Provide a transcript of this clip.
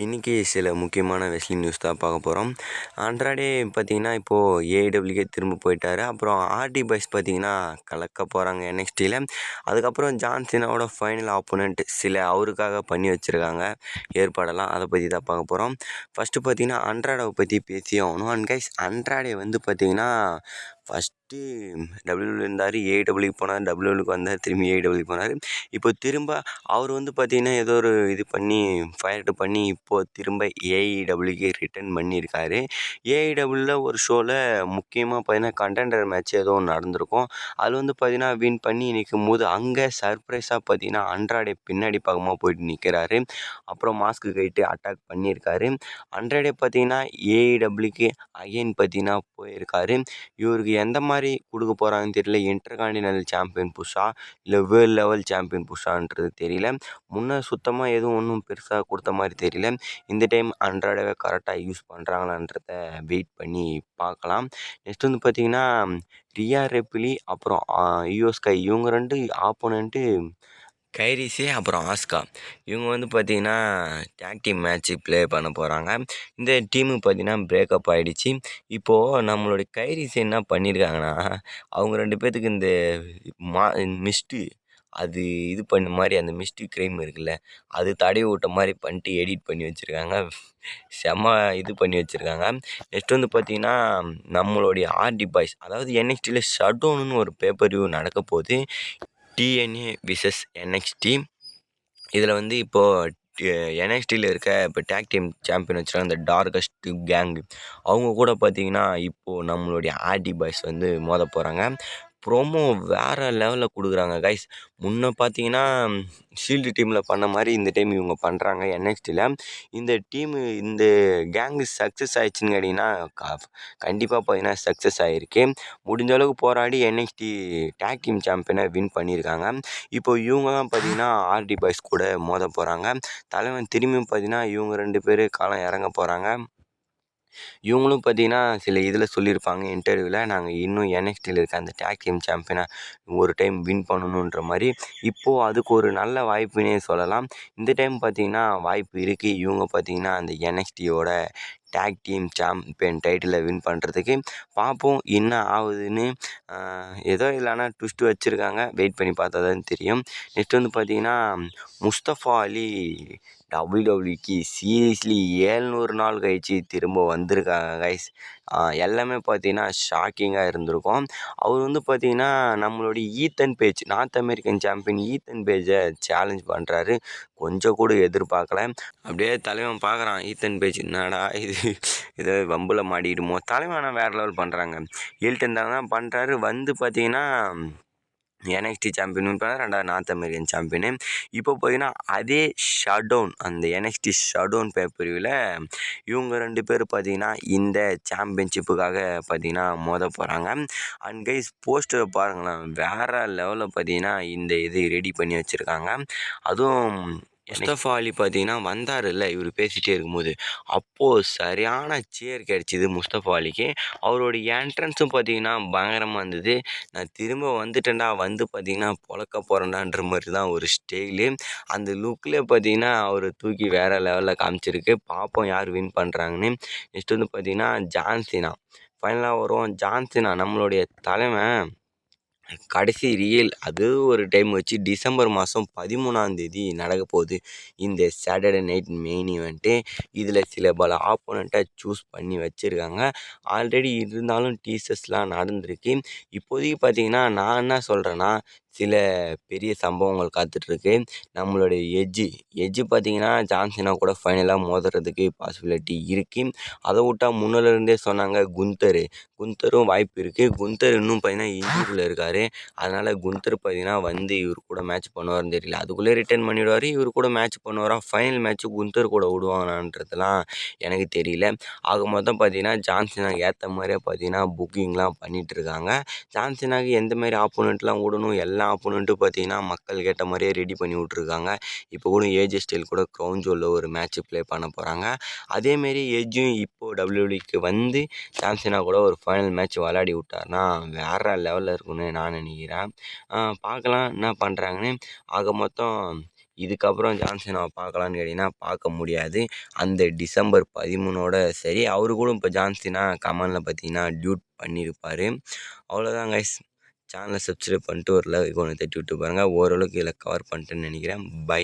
இன்றைக்கி சில முக்கியமான ரெஸ்லிங் நியூஸ் தான் பார்க்க போகிறோம். அன்றாடே பார்த்தீங்கன்னா, இப்போது ஏஐடபிள்யூக்கே திரும்ப போயிட்டார். அப்புறம் ஆர்டி பாய்ஸ் பார்த்தீங்கன்னா கலக்க போகிறாங்க என்எக்ஸ்டியில். அதுக்கப்புறம் ஜான் சீனாவோட ஃபைனல் ஆப்போனண்ட் சில அவருக்காக பண்ணி வச்சுருக்காங்க ஏற்பாடெல்லாம். அதை பற்றி தான் பார்க்க போகிறோம். ஃபஸ்ட்டு பார்த்தீங்கன்னா அன்ட்ராடாவை பற்றி பேசியே ஆகணும். அண்ட் கைஸ், அன்ட்ராடே வந்து பார்த்தீங்கன்னா ஃபஸ்ட்டு டபிள்யூவில் இருந்தார், ஏஐடபிள்யூக்கு போனார், டபிள்யூக்கு வந்தார், திரும்பி ஏஐடபிள்யூக்கு போனார். இப்போ திரும்ப அவர் வந்து பார்த்தீங்கன்னா ஏதோ ஒரு இது பண்ணி ஃபயர்டு பண்ணி இப்போது திரும்ப ஏஐடபிள்யூக்கு ரிட்டர்ன் பண்ணியிருக்காரு. ஏஐடபிள்யூவில் ஒரு ஷோவில் முக்கியமாக பார்த்தீங்கன்னா கண்டெண்டர் மேட்ச் ஏதோ ஒன்று நடந்திருக்கும். அதில் வந்து பார்த்தீங்கன்னா வின் பண்ணி நிற்கும் போது அங்கே சர்ப்ரைஸாக பார்த்தீங்கன்னா அன்ட்ராடே பின்னாடி பக்கமாக போயிட்டு நிற்கிறாரு. அப்புறம் மாஸ்க்கு கைட்டு அட்டாக் பண்ணியிருக்காரு. அன்ட்ராடே பார்த்தீங்கன்னா ஏஐடபிள்யூக்கு அகைன் பார்த்தீங்கன்னா போயிருக்காரு. இவருக்கு எந்த மாதிரி கொடுக்க போகிறாங்கன்னு தெரியல. இன்டர்கான்டினல் சாம்பியன் புஷ்ஷா இல்லை வேர்ல்டு லெவல் சாம்பியன் புஷ்ஷான்றது தெரியல. முன்னே சுத்தமாக எதுவும் ஒன்றும் பெருசாக கொடுத்த மாதிரி தெரியல. இந்த டைம் அன்ட்ராடாவே கரெக்டாக யூஸ் பண்ணுறாங்களான்றத வெயிட் பண்ணி பார்க்கலாம். நெக்ஸ்ட் வந்து பார்த்திங்கன்னா ரியா ரெப்லி அப்புறம் ஈயோ ஸ்கை இவங்க 2 ஆப்போனண்ட்டு கைரிஸு அப்புறம் ஆஸ்கா. இவங்க வந்து பார்த்திங்கன்னா டேக் டீம் மேட்ச்சு ப்ளே பண்ண போகிறாங்க. இந்த டீமு பார்த்திங்கன்னா பிரேக்கப் ஆகிடுச்சு. இப்போது நம்மளுடைய கைரிஸ் என்ன பண்ணியிருக்காங்கன்னா, அவங்க 2 பேர்த்துக்கு இந்த மிஸ்ட்டு அது இது பண்ண மாதிரி அந்த மிஸ்டி க்ரைம் இருக்குல்ல, அது தடவி விட்ட மாதிரி பண்ணிட்டு எடிட் பண்ணி வச்சுருக்காங்க. செம்ம இது பண்ணி வச்சுருக்காங்க. நெக்ஸ்ட் வந்து பார்த்திங்கன்னா நம்மளுடைய ஆர்டி பாய்ஸ், அதாவது என்எக்ஸ்டியில் ஷட்டவுன்னு ஒரு பேப்பர் வியூ நடக்க போகுது. DNA versus NXT. இதில் வந்து இப்போது என்எக்ஸ்டியில் இருக்க இப்போ டேக் டீம் சாம்பியன் வச்சுருக்காங்க இந்த டார்கஸ்ட் கேங். அவங்க கூட பார்த்திங்கன்னா இப்போது நம்மளுடைய ஆர்டி பாய்ஸ் வந்து மோத போகிறாங்க. ப்ரோமோ வேறு லெவலில் கொடுக்குறாங்க கைஸ். முன்னே பார்த்தீங்கன்னா ஷீல்டு டீமில் பண்ண மாதிரி இந்த டைம் இவங்க பண்ணுறாங்க என்எக்ஸ்டியில். இந்த டீமு இந்த கேங்கு சக்ஸஸ் ஆகிடுச்சின்னு கேட்டிங்கன்னா கண்டிப்பாக பார்த்தீங்கன்னா சக்ஸஸ் ஆகிருக்கு. முடிஞ்ச அளவுக்கு போராடி என்எக்ஸ்டி டேக் டீம் சாம்பியனை வின் பண்ணியிருக்காங்க. இப்போ இவங்க தான் பார்த்தீங்கன்னா ஆர்டி பாய்ஸ் கூட மோத போகிறாங்க. தலைவன் திரும்பியும் பார்த்தீங்கன்னா இவங்க 2 பேர் களம் இறங்க போகிறாங்க. இவங்களும் பார்த்தீங்கன்னா சில இதில் சொல்லியிருப்பாங்க இன்டர்வியூவில், நாங்கள் இன்னும் என்எக்ஸ்டியில் இருக்க அந்த டேக் டீம் சாம்பியனை ஒரு டைம் வின் பண்ணணுன்ற மாதிரி. இப்போது அதுக்கு ஒரு நல்ல வாய்ப்புனே சொல்லலாம். இந்த டைம் பார்த்தீங்கன்னா வாய்ப்பு இருக்குது. இவங்க பார்த்தீங்கன்னா அந்த என்எக்ஸ்டியோட டேக் டீம் சாம்பியன் டைட்டிலை வின் பண்ணுறதுக்கு. பார்ப்போம் என்ன ஆகுதுன்னு. ஏதோ இல்லைனா ட்விஸ்ட் வச்சுருக்காங்க, வெயிட் பண்ணி பார்த்தா தான் தெரியும். நெக்ஸ்ட் வந்து பார்த்தீங்கன்னா முஸ்தஃபா அலி டபிள்யூடபிள்யூக்கு சீரியஸ்லி 700 நாள் கழிச்சு திரும்ப வந்திருக்காங்க கைஸ். எல்லாமே பார்த்தீங்கன்னா ஷாக்கிங்காக இருந்திருக்கும். அவர் வந்து பார்த்தீங்கன்னா நம்மளுடைய Ethan page, north American champion Ethan பேஜை சேலஞ்ச் பண்ணுறாரு. கொஞ்சம் கூட எதிர்பார்க்கல. அப்படியே தலைவன் பார்க்குறான், ஈத்தன் பேஜ் என்னடா இது, ஏதோ வம்பில் மாட்டிடுமோ. தலைவன் ஆனால் வேறு லெவல் பண்ணுறாங்க. ஹில்டன் தான் பண்ணுறாரு. வந்து பார்த்தீங்கன்னா என்எக்ஸ்டி சாம்பியன் வின் பண்ணார், 2வது நார்த் அமெரிக்கன் சாம்பியனு. இப்போ பார்த்தீங்கன்னா அதே ஷட்டவுன், அந்த என்எக்ஸ்டி ஷட்டவுன் பேப்பரிவில் இவங்க 2 பேர் பார்த்தீங்கன்னா இந்த சாம்பியன்ஷிப்புக்காக பார்த்தீங்கன்னா மோத போகிறாங்க. அண்ட் கைஸ், போஸ்டரை பாருங்களேன், வேறு லெவலில் பார்த்தீங்கன்னா இந்த இது ரெடி பண்ணி வச்சுருக்காங்க. அதுவும் முஸ்தஃபா அலி பார்த்தீங்கன்னா வந்தார்ல இவர் பேசிகிட்டே இருக்கும்போது, அப்போது சரியான சேர் கிடச்சிது முஸ்தஃபா அலிக்கு. அவருடைய என்ட்ரன்ஸும் பார்த்தீங்கன்னா பயங்கரமாக இருந்தது. நான் திரும்ப வந்துட்டேன்டா, வந்து பார்த்தீங்கன்னா பொழக்க போகிறேன்டான்ற மாதிரி தான் ஒரு ஸ்டைலு. அந்த லுக்கில் பார்த்தீங்கன்னா அவர் தூக்கி வேறு லெவலில் காமிச்சிருக்கு. பார்ப்போம் யார் வின் பண்ணுறாங்கன்னு. நெக்ஸ்ட் வந்து பார்த்தீங்கன்னா ஜான் சீனா ஃபைனலாக வரும். ஜான் சீனா நம்மளுடைய தலைவன் கடைசி ரியல் அது ஒரு டைம் வச்சு டிசம்பர் மாதம் 13ஆம் தேதி நடக்க போகுது இந்த சாட்டர்டே நைட் மெயின் ஈவெண்ட்டு. இதில் சில பல ஆப்போனண்ட்டை சூஸ் பண்ணி வச்சுருக்காங்க. ஆல்ரெடி இருந்தாலும் டீசர்ஸ்லாம் நடந்திருக்கு. இப்போதைக்கு பார்த்தீங்கன்னா நான் என்ன சொல்கிறேன்னா, சில பெரிய சம்பவங்கள் காத்துட்ருக்கு. நம்மளுடைய எட்ஜு பார்த்தீங்கன்னா ஜான்சினா கூட ஃபைனலாக மோதுறதுக்கு பாசிபிலிட்டி இருக்குது. அதை விட்டா முன்னிலேருந்தே சொன்னாங்க குந்தரும் வாய்ப்பு இருக்குது. குந்தர் இன்னும் பார்த்தீங்கன்னா இன்ஜூரியில் இருக்கார். அதனால் குந்தர் பார்த்தீங்கன்னா வந்து இவர் கூட மேட்ச் பண்ணுவார்னு தெரியல. அதுக்குள்ளே ரிட்டர்ன் பண்ணிவிடுவார். இவர் கூட மேட்ச் பண்ணுவாரா, ஃபைனல் மேட்ச்சு குந்தர் கூட விடுவாங்களான்றதுலாம் எனக்கு தெரியல. ஆக மொத்தம் பார்த்தீங்கன்னா ஜான்சினாக்கு ஏற்ற மாதிரியே பார்த்தீங்கன்னா புக்கிங்லாம் பண்ணிகிட்ருக்காங்க. ஜான்சினாக்கு எந்த மாதிரி ஆப்போனண்ட்லாம் விடணும், எல்லா ஆப்போனண்ட்டும் பார்த்தீங்கன்னா மக்கள் கேட்ட மாதிரியே ரெடி பண்ணி விட்ருக்காங்க. இப்போ கூட ஏஜே ஸ்டைல் கூட க்ரௌன் ஜுவலில் ஒரு மேட்ச்சு ப்ளே பண்ண போகிறாங்க. அதேமாரி ஏஜும் இப்போது டபிள்யூடபிள்யூக்கு வந்து ஜான்சினா கூட ஒரு ஃபைனல் மேட்ச் விளையாடி விட்டார்னா வேறு லெவலில் இருக்குன்னு நான் நினைக்கிறேன். பார்க்கலாம் என்ன பண்ணுறாங்கன்னு. ஆக மொத்தம் இதுக்கப்புறம் ஜான்சனாவை பார்க்கலான்னு கேட்டிங்கன்னா பார்க்க முடியாது. அந்த டிசம்பர் 13ஓட சரி. அவரு கூட இப்போ ஜான்சினா கமாலில் பார்த்தீங்கன்னா டியூட் பண்ணியிருப்பார். அவ்வளோதான் கைஸ். சேனலை சப்ஸ்கிரைப் பண்ணிட்டு ஒரு லைக் ஒன்று தட்டி விட்டு பாருங்கள். ஓரளவுக்கு இதில் கவர் பண்ணிட்டேன்னு நினைக்கிறேன். பை.